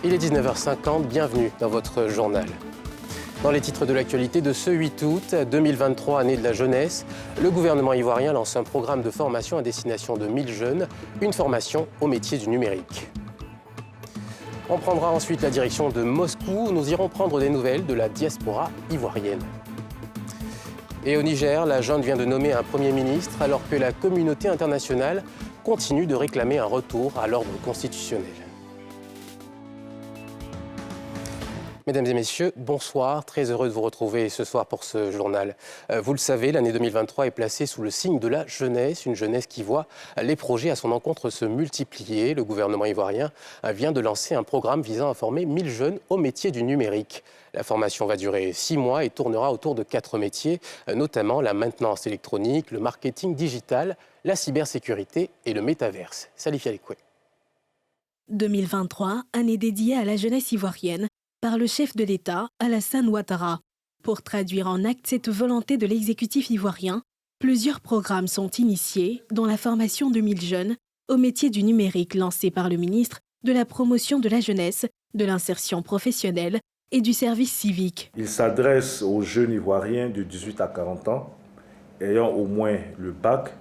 Il est 19h50, bienvenue dans votre journal. Dans les titres de l'actualité de ce 8 août 2023, année de la jeunesse, le gouvernement ivoirien lance un programme de formation à destination de 1000 jeunes, une formation au métier du numérique. On prendra ensuite la direction de Moscou, où nous irons prendre des nouvelles de la diaspora ivoirienne. Et au Niger, la junte vient de nommer un Premier ministre alors que la communauté internationale continue de réclamer un retour à l'ordre constitutionnel. Mesdames et messieurs, bonsoir. Très heureux de vous retrouver ce soir pour ce journal. Vous le savez, l'année 2023 est placée sous le signe de la jeunesse, une jeunesse qui voit les projets à son encontre se multiplier. Le gouvernement ivoirien vient de lancer un programme visant à former 1000 jeunes au métier du numérique. La formation va durer 6 mois et tournera autour de 4 métiers, notamment la maintenance électronique, le marketing digital, la cybersécurité et le métaverse. Salif Yalikoué. 2023, année dédiée à la jeunesse ivoirienne, par le chef de l'État, Alassane Ouattara. Pour traduire en actes cette volonté de l'exécutif ivoirien, plusieurs programmes sont initiés, dont la formation de 1000 jeunes au métier du numérique lancé par le ministre de la promotion de la jeunesse, de l'insertion professionnelle et du service civique. Il s'adresse aux jeunes ivoiriens de 18 à 40 ans ayant au moins le bac,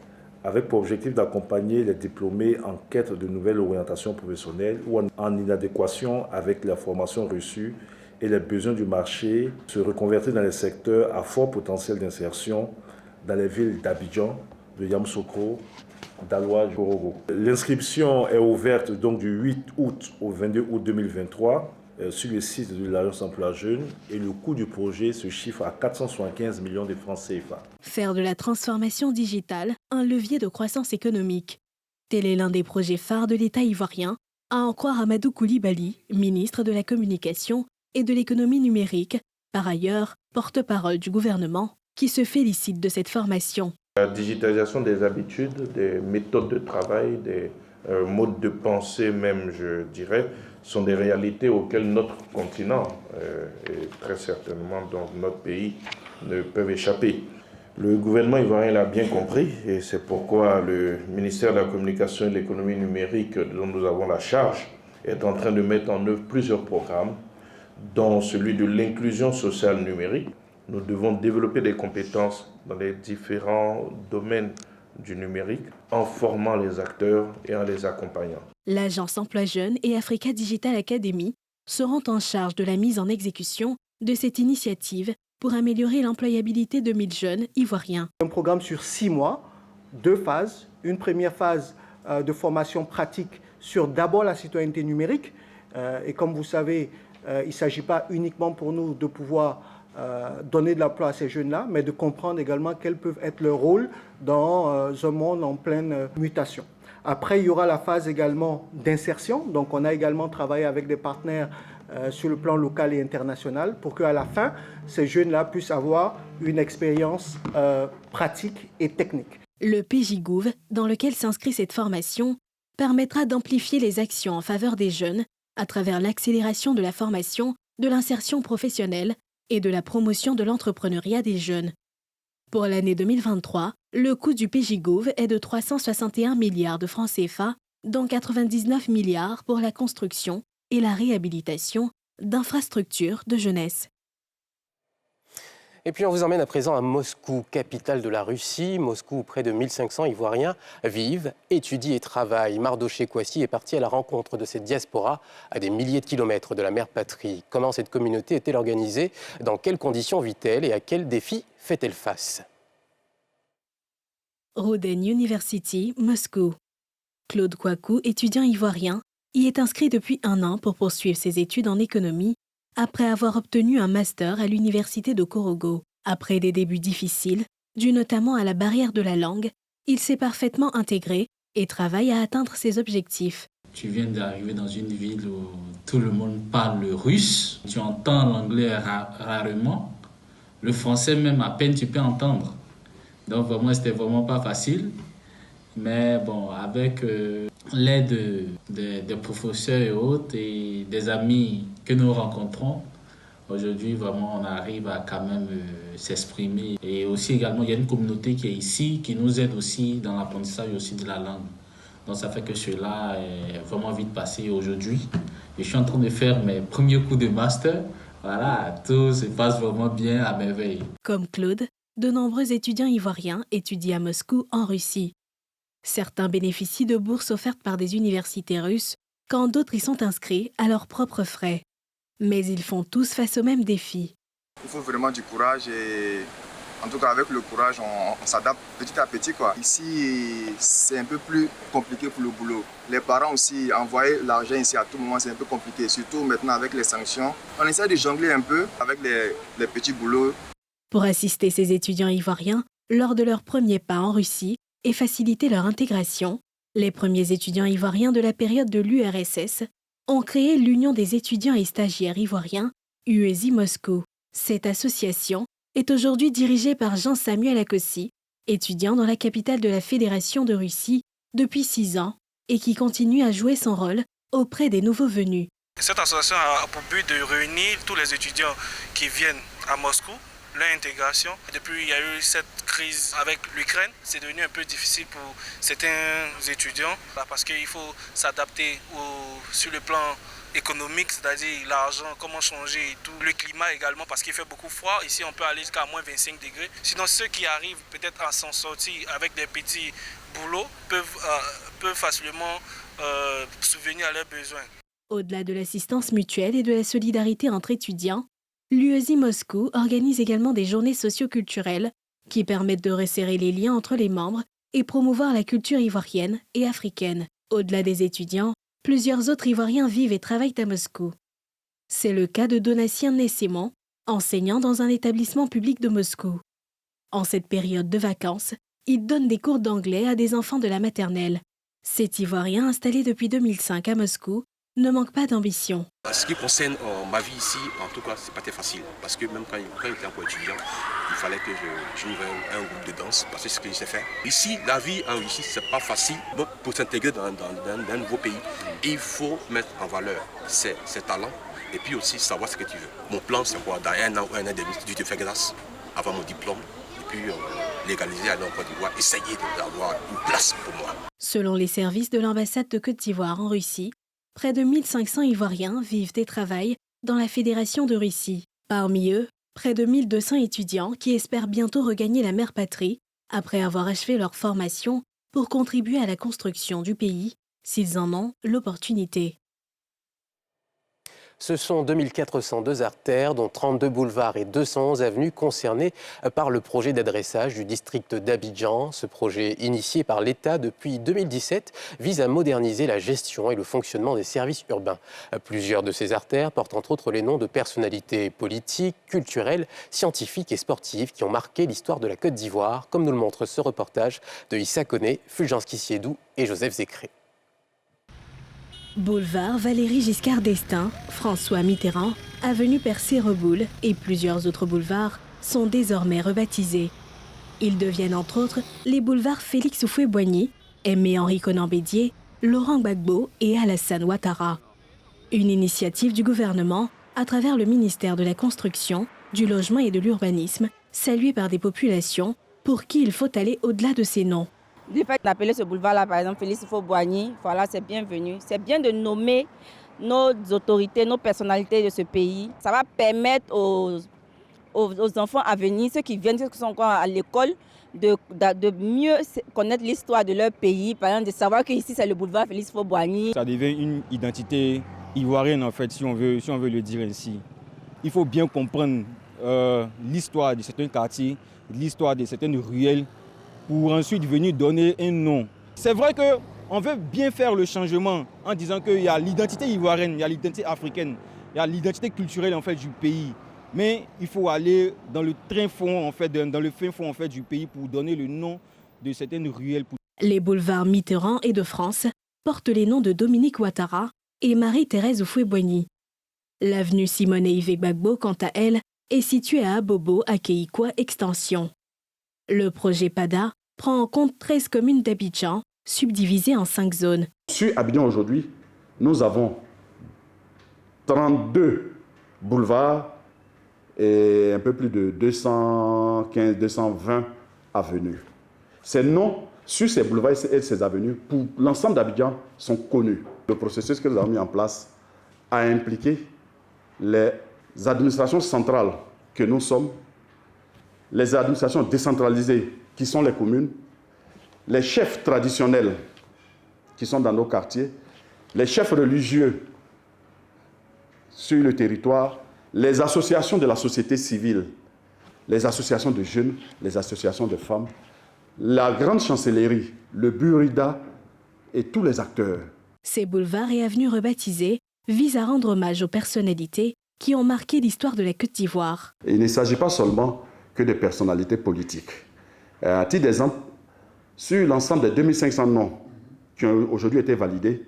avec pour objectif d'accompagner les diplômés en quête de nouvelles orientations professionnelles ou en inadéquation avec la formation reçue et les besoins du marché, se reconvertir dans les secteurs à fort potentiel d'insertion dans les villes d'Abidjan, de Yamoussoukro, d'Aloua, Korogo. L'inscription est ouverte donc du 8 août au 22 août 2023 sur le site de l'Agence Emploi Jeunes et le coût du projet se chiffre à 475 millions de francs CFA. Faire de la transformation digitale un levier de croissance économique. Tel est l'un des projets phares de l'État ivoirien, à en croire Amadou Koulibaly, ministre de la Communication et de l'Économie numérique, par ailleurs porte-parole du gouvernement, qui se félicite de cette formation. La digitalisation des habitudes, des méthodes de travail, des modes de pensée même, je dirais, sont des réalités auxquelles notre continent et très certainement dans notre pays ne peuvent échapper. Le gouvernement ivoirien l'a bien compris et c'est pourquoi le ministère de la Communication et de l'Économie numérique dont nous avons la charge est en train de mettre en œuvre plusieurs programmes, dont celui de l'inclusion sociale numérique. Nous devons développer des compétences dans les différents domaines du numérique en formant les acteurs et en les accompagnant. L'Agence Emploi Jeunes et Africa Digital Academy seront en charge de la mise en exécution de cette initiative pour améliorer l'employabilité de 1000 jeunes ivoiriens. Un programme sur 6 mois, 2 phases. Une première phase de formation pratique sur d'abord la citoyenneté numérique. Et comme vous savez, il ne s'agit pas uniquement pour nous de pouvoir donner de l'emploi à ces jeunes-là, mais de comprendre également quels peuvent être leurs rôles dans un monde en pleine mutation. Après, il y aura la phase également d'insertion. Donc, on a également travaillé avec des partenaires sur le plan local et international pour qu'à la fin, ces jeunes-là puissent avoir une expérience pratique et technique. Le PJGouv, dans lequel s'inscrit cette formation, permettra d'amplifier les actions en faveur des jeunes à travers l'accélération de la formation, de l'insertion professionnelle et de la promotion de l'entrepreneuriat des jeunes. Pour l'année 2023, le coût du PJGouv est de 361 milliards de francs CFA, dont 99 milliards pour la construction et la réhabilitation d'infrastructures de jeunesse. Et puis on vous emmène à présent à Moscou, capitale de la Russie. Moscou, où près de 1500 Ivoiriens vivent, étudient et travaillent. Mardoché Kouassi est parti à la rencontre de cette diaspora à des milliers de kilomètres de la mère patrie. Comment cette communauté est-elle organisée? Dans quelles conditions vit-elle et à quels défis fait-elle face? Roden University, Moscou. Claude Kouakou, étudiant ivoirien, y est inscrit depuis 1 an pour poursuivre ses études en économie après avoir obtenu un master à l'université de Korogo. Après des débuts difficiles, dus notamment à la barrière de la langue, il s'est parfaitement intégré et travaille à atteindre ses objectifs. Tu viens d'arriver dans une ville où tout le monde parle le russe, tu entends l'anglais rarement, le français même à peine tu peux entendre. Donc vraiment, c'était vraiment pas facile. Mais bon, avec l'aide des professeurs et autres et des amis que nous rencontrons, aujourd'hui, vraiment, on arrive à quand même s'exprimer. Et aussi également, il y a une communauté qui est ici, qui nous aide aussi dans l'apprentissage aussi de la langue. Donc ça fait que cela est vraiment vite passé aujourd'hui. Et je suis en train de faire mes premiers cours de master. Voilà, tout se passe vraiment bien à merveille. Comme Claude, de nombreux étudiants ivoiriens étudient à Moscou, en Russie. Certains bénéficient de bourses offertes par des universités russes, quand d'autres y sont inscrits à leurs propres frais. Mais ils font tous face au même défi. Il faut vraiment du courage et en tout cas avec le courage, on s'adapte petit à petit, quoi. Ici, c'est un peu plus compliqué pour le boulot. Les parents aussi, envoyer l'argent ici à tout moment, c'est un peu compliqué, surtout maintenant avec les sanctions. On essaie de jongler un peu avec les petits boulots. Pour assister ces étudiants ivoiriens lors de leur premier pas en Russie et faciliter leur intégration, les premiers étudiants ivoiriens de la période de l'URSS ont créé l'Union des étudiants et stagiaires ivoiriens, UESI Moscou. Cette association est aujourd'hui dirigée par Jean-Samuel Akossi, étudiant dans la capitale de la Fédération de Russie depuis 6 ans et qui continue à jouer son rôle auprès des nouveaux venus. Cette association a pour but de réunir tous les étudiants qui viennent à Moscou, leur intégration. Depuis, il y a eu cette crise avec l'Ukraine. C'est devenu un peu difficile pour certains étudiants parce qu'il faut s'adapter sur le plan économique, c'est-à-dire l'argent, comment changer et tout. Le climat également, parce qu'il fait beaucoup froid. Ici, on peut aller jusqu'à moins 25 degrés. Sinon, ceux qui arrivent peut-être à s'en sortir avec des petits boulots peuvent facilement subvenir à leurs besoins. Au-delà de l'assistance mutuelle et de la solidarité entre étudiants, l'UESI Moscou organise également des journées socio-culturelles qui permettent de resserrer les liens entre les membres et promouvoir la culture ivoirienne et africaine. Au-delà des étudiants, plusieurs autres Ivoiriens vivent et travaillent à Moscou. C'est le cas de Donatien Nessémon, enseignant dans un établissement public de Moscou. En cette période de vacances, il donne des cours d'anglais à des enfants de la maternelle. Cet Ivoirien installé depuis 2005 à Moscou ne manque pas d'ambition. En ce qui concerne ma vie ici, en tout cas, c'est pas très facile. Parce que même quand j'étais encore étudiant, il fallait que je trouve un groupe de danse, parce que c'est ce que je sais faire. Ici, la vie en Russie, c'est pas facile. Donc, pour s'intégrer dans un nouveau pays, il faut mettre en valeur ses talents et puis aussi savoir ce que tu veux. Mon plan, c'est quoi? Dans 1 an ou 1 an et demi, je te fais grâce, avoir mon diplôme, et puis légaliser, aller en Côte d'Ivoire, essayer d'avoir une place pour moi. Selon les services de l'ambassade de Côte d'Ivoire en Russie, près de 1500 Ivoiriens vivent et travaillent dans la Fédération de Russie. Parmi eux, près de 1200 étudiants qui espèrent bientôt regagner la mère patrie après avoir achevé leur formation pour contribuer à la construction du pays, s'ils en ont l'opportunité. Ce sont 2402 artères, dont 32 boulevards et 211 avenues concernées par le projet d'adressage du district d'Abidjan. Ce projet, initié par l'État depuis 2017, vise à moderniser la gestion et le fonctionnement des services urbains. Plusieurs de ces artères portent entre autres les noms de personnalités politiques, culturelles, scientifiques et sportives qui ont marqué l'histoire de la Côte d'Ivoire, comme nous le montre ce reportage de Issa Koné, Fulgence Kissiedou et Joseph Zécré. Boulevard Valéry Giscard d'Estaing, François Mitterrand, avenue Percé-Reboul et plusieurs autres boulevards sont désormais rebaptisés. Ils deviennent entre autres les boulevards Félix Houphouët-Boigny, Aimé-Henri Konan Bédié, Laurent Gbagbo et Alassane Ouattara. Une initiative du gouvernement à travers le ministère de la Construction, du Logement et de l'Urbanisme, saluée par des populations pour qui il faut aller au-delà de ces noms. Du fait d'appeler ce boulevard-là, par exemple, Félix Houphouët-Boigny, voilà, c'est bienvenu. C'est bien de nommer nos autorités, nos personnalités de ce pays. Ça va permettre aux enfants à venir, ceux qui viennent, ceux qui sont encore à l'école, de mieux connaître l'histoire de leur pays. Par exemple, de savoir qu'ici, c'est le boulevard Félix Houphouët-Boigny. Ça devient une identité ivoirienne, en fait, si on veut le dire ainsi. Il faut bien comprendre l'histoire de certains quartiers, l'histoire de certaines ruelles, pour ensuite venir donner un nom. C'est vrai qu'on veut bien faire le changement en disant qu'il y a l'identité ivoirienne, il y a l'identité africaine, il y a l'identité culturelle en fait, du pays. Mais il faut aller dans le fin fond en fait, du pays pour donner le nom de certaines ruelles. Les boulevards Mitterrand et de France portent les noms de Dominique Ouattara et Marie-Thérèse Houphouët-Boigny. L'avenue Simone-Yves Gbagbo, quant à elle, est située à Abobo, à Keikwa Extension. Le projet PADA prend en compte 13 communes d'Abidjan, subdivisées en 5 zones. Sur Abidjan aujourd'hui, nous avons 32 boulevards et un peu plus de 215, 220 avenues. Ces noms sur ces boulevards et ces avenues, pour l'ensemble d'Abidjan, sont connus. Le processus que nous avons mis en place a impliqué les administrations centrales que nous sommes, les administrations décentralisées qui sont les communes, les chefs traditionnels qui sont dans nos quartiers, les chefs religieux sur le territoire, les associations de la société civile, les associations de jeunes, les associations de femmes, la grande chancellerie, le Burida et tous les acteurs. Ces boulevards et avenues rebaptisés visent à rendre hommage aux personnalités qui ont marqué l'histoire de la Côte d'Ivoire. Il ne s'agit pas seulement que de personnalités politiques. À titre d'exemple, sur l'ensemble des 2500 noms qui ont aujourd'hui été validés,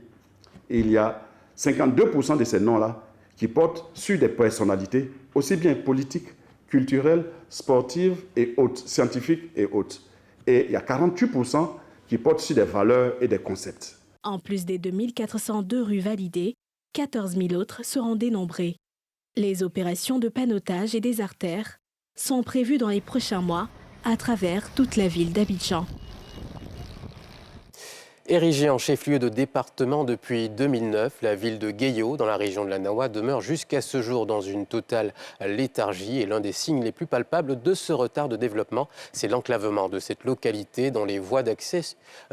il y a 52% de ces noms-là qui portent sur des personnalités aussi bien politiques, culturelles, sportives et autres, scientifiques et autres. Et il y a 48% qui portent sur des valeurs et des concepts. En plus des 2402 rues validées, 14 000 autres seront dénombrées. Les opérations de panneautage et des artères sont prévues dans les prochains mois à travers toute la ville d'Abidjan. Érigée en chef-lieu de département depuis 2009, la ville de Guéyo, dans la région de la Nawa, demeure jusqu'à ce jour dans une totale léthargie. Et l'un des signes les plus palpables de ce retard de développement, c'est l'enclavement de cette localité dont les voies d'accès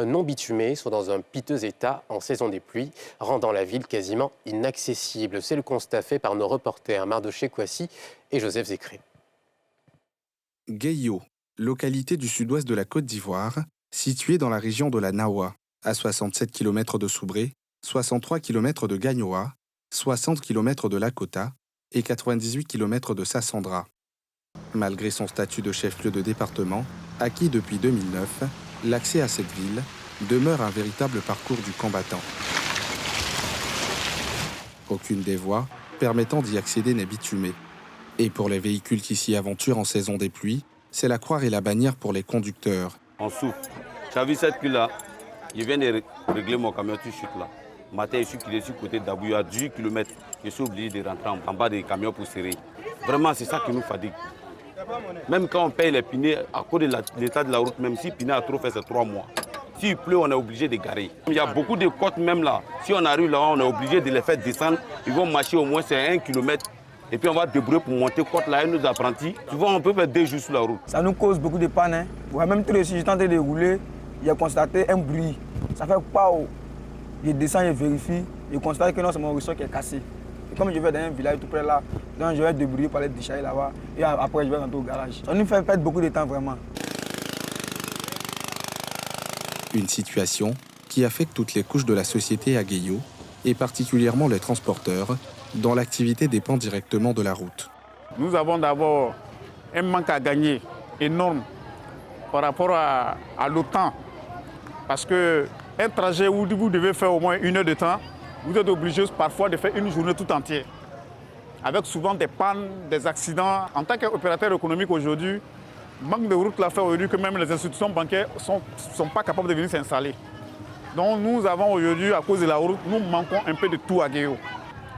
non bitumées sont dans un piteux état en saison des pluies, rendant la ville quasiment inaccessible. C'est le constat fait par nos reporters Mardoché Kouassi et Joseph Zécré. Guéyo, localité du sud-ouest de la Côte d'Ivoire, située dans la région de la Nawa, à 67 km de Soubré, 63 km de Gagnoa, 60 km de Lakota et 98 km de Sassandra. Malgré son statut de chef-lieu de département, acquis depuis 2009, l'accès à cette ville demeure un véritable parcours du combattant. Aucune des voies permettant d'y accéder n'est bitumée. Et pour les véhicules qui s'y aventurent en saison des pluies, c'est la croix et la bannière pour les conducteurs. On souffre. Tu as vu cette queue-là? Je viens de régler mon camion, tu chutes là. Matin, je suis tiré sur le côté d'Abouya, à 18 km. Je suis obligé de rentrer en bas des camions pour serrer. Vraiment, c'est ça qui nous fatigue. Même quand on paye les pinés, à cause de l'état de la route, même si piné a trop fait, c'est 3 mois. S'il pleut, on est obligé de garer. Il y a beaucoup de côtes même là. Si on arrive là, on est obligé de les faire descendre. Ils vont marcher au moins 1 km. Et puis on va débrouiller pour monter côte là, et nos apprentis. Souvent, on peut faire 2 jours sur la route. Ça nous cause beaucoup de panne. Hein. Ouais, même tous les jours, je tentais de rouler. J'ai constaté un bruit. Ça fait pas. Je descends, je vérifie. Je constate que non, c'est mon ressort qui est cassé. Et comme je vais dans un village tout près là, donc je vais débrouiller par les déchets là-bas. Et après, je vais rentrer au garage. Ça nous fait perdre beaucoup de temps vraiment. Une situation qui affecte toutes les couches de la société à Guéyo, et particulièrement les transporteurs, dont l'activité dépend directement de la route. Nous avons d'abord un manque à gagner énorme par rapport à l'OTAN. Parce qu'un trajet où vous devez faire au moins 1 heure de temps, vous êtes obligé parfois de faire une journée tout entière. Avec souvent des pannes, des accidents. En tant qu'opérateur économique aujourd'hui, manque de route l'a fait aujourd'hui que même les institutions bancaires ne sont pas capables de venir s'installer. Donc nous avons aujourd'hui, à cause de la route, nous manquons un peu de tout à Guéyo.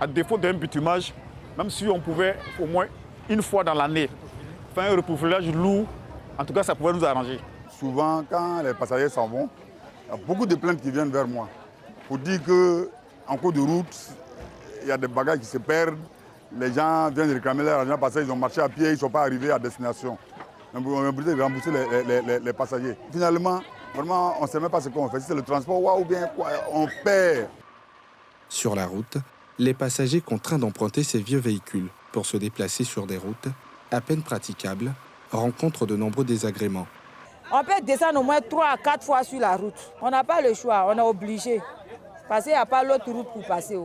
À défaut d'un bitumage, même si on pouvait au moins une fois dans l'année faire un reprofilage lourd, en tout cas ça pouvait nous arranger. Souvent quand les passagers s'en vont, il y a beaucoup de plaintes qui viennent vers moi pour dire qu'en cours de route, il y a des bagages qui se perdent, les gens viennent réclamer leur argent parce qu'ils ont marché à pied, ils ne sont pas arrivés à destination. On est obligé de rembourser les passagers. Finalement, vraiment, on ne sait même pas ce qu'on fait. Si c'est le transport ou bien quoi, on perd. Sur la route, les passagers contraints d'emprunter ces vieux véhicules pour se déplacer sur des routes à peine praticables rencontrent de nombreux désagréments. On peut descendre au moins 3 à 4 fois sur la route. On n'a pas le choix, on est obligé. Parce qu'il n'y a pas l'autre route pour passer.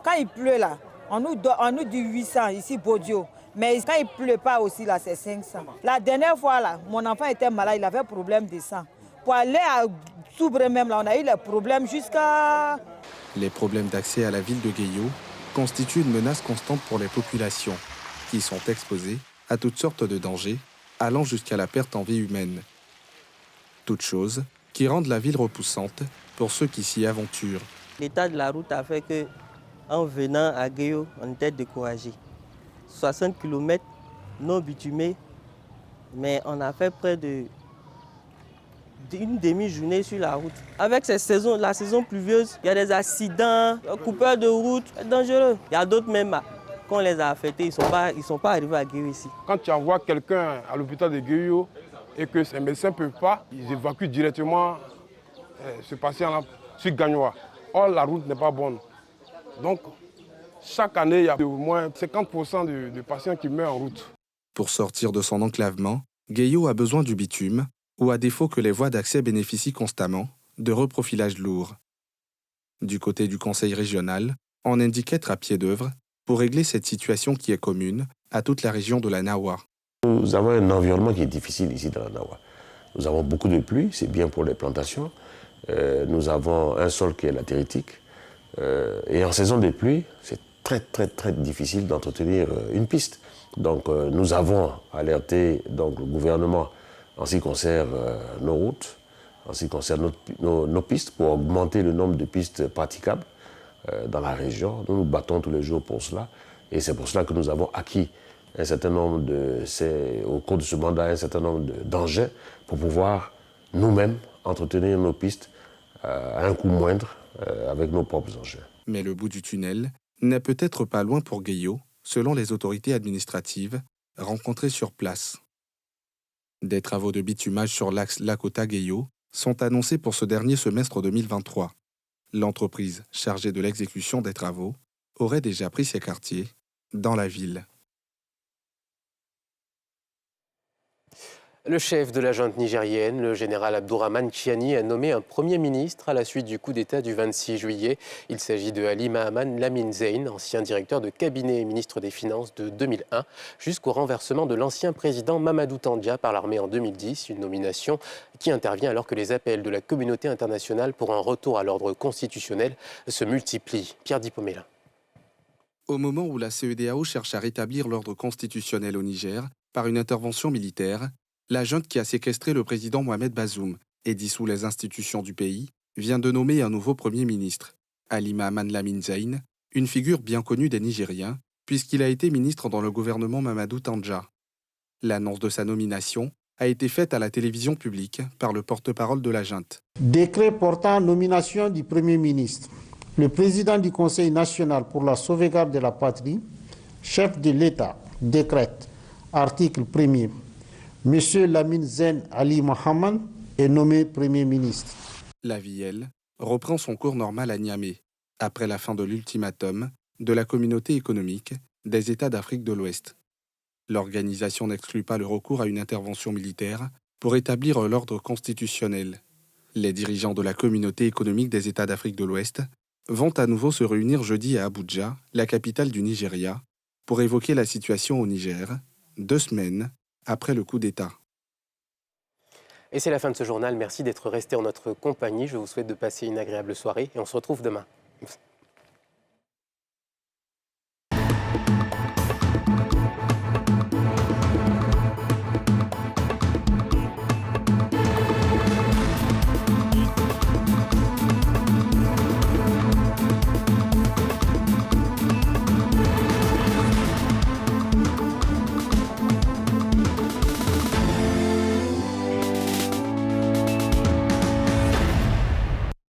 Quand il pleut là, on nous dit 800 ici, Bodio. Mais quand il ne pleut pas aussi là, c'est 500. La dernière fois là, mon enfant était malade, il avait problème de sang. Pour aller à Soubré même là, on a eu les problèmes jusqu'à... Les problèmes d'accès à la ville de Guéyo constituent une menace constante pour les populations, qui sont exposées à toutes sortes de dangers, allant jusqu'à la perte en vie humaine. Toutes choses qui rendent la ville repoussante pour ceux qui s'y aventurent. L'état de la route a fait que, en venant à Guéo, on était découragé. 60 km non bitumés, mais on a fait près d'une demi-journée sur la route. Avec la saison pluvieuse, il y a des accidents, coupeurs de route, c'est dangereux. Il y a d'autres même, quand on les a affectés, ils ne sont pas arrivés à Guéo ici. Quand tu envoies quelqu'un à l'hôpital de Guéo et que ces médecins ne peuvent pas, ils évacuent directement ce patient-là sur Gagnoa. Or, la route n'est pas bonne. Donc, chaque année, il y a au moins 50% de patients qui meurent en route. Pour sortir de son enclavement, Guéo a besoin du bitume, ou à défaut que les voies d'accès bénéficient constamment, de reprofilage lourd. Du côté du conseil régional, on indique être à pied d'œuvre pour régler cette situation qui est commune à toute la région de la Nawa. Nous avons un environnement qui est difficile ici dans la Nawa. Nous avons beaucoup de pluie, c'est bien pour les plantations. Nous avons un sol qui est latéritique. Et en saison de pluie, c'est très difficile d'entretenir une piste. Donc nous avons alerté donc, le gouvernement en ce qui concerne nos routes, en ce qui concerne nos pistes, pour augmenter le nombre de pistes praticables dans la région. Nous nous battons tous les jours pour cela. Et c'est pour cela que nous avons acquis un certain nombre au cours de ce mandat, un certain nombre d'engins pour pouvoir nous-mêmes entretenir nos pistes à un coût moindre avec nos propres engins. Mais le bout du tunnel n'est peut-être pas loin pour Guéo, selon les autorités administratives rencontrées sur place. Des travaux de bitumage sur l'axe Lakota-Guéo sont annoncés pour ce dernier semestre 2023. L'entreprise chargée de l'exécution des travaux aurait déjà pris ses quartiers dans la ville. Le chef de la junte nigérienne, le général Abdourahmane Chiani, a nommé un Premier ministre à la suite du coup d'État du 26 juillet. Il s'agit de Ali Mahaman Lamine Zein, ancien directeur de cabinet et ministre des Finances de 2001, jusqu'au renversement de l'ancien président Mamadou Tandja par l'armée en 2010, une nomination qui intervient alors que les appels de la communauté internationale pour un retour à l'ordre constitutionnel se multiplient. Pierre Dipomela. Au moment où la CEDEAO cherche à rétablir l'ordre constitutionnel au Niger par une intervention militaire, la junte qui a séquestré le président Mohamed Bazoum et dissout les institutions du pays vient de nommer un nouveau Premier ministre, Ali Mahaman Lamine Zein, une figure bien connue des Nigériens, puisqu'il a été ministre dans le gouvernement Mamadou Tandja. L'annonce de sa nomination a été faite à la télévision publique par le porte-parole de la junte. Décret portant nomination du Premier ministre. Le président du Conseil national pour la sauvegarde de la patrie, chef de l'État, décrète, article 1er. Monsieur Lamine Zein Ali Mohamed est nommé Premier ministre. La vie, elle, reprend son cours normal à Niamey, après la fin de l'ultimatum de la communauté économique des États d'Afrique de l'Ouest. L'organisation n'exclut pas le recours à une intervention militaire pour établir l'ordre constitutionnel. Les dirigeants de la communauté économique des États d'Afrique de l'Ouest vont à nouveau se réunir jeudi à Abuja, la capitale du Nigeria, pour évoquer la situation au Niger, 2 semaines après le coup d'État. Et c'est la fin de ce journal. Merci d'être resté en notre compagnie. Je vous souhaite de passer une agréable soirée et on se retrouve demain.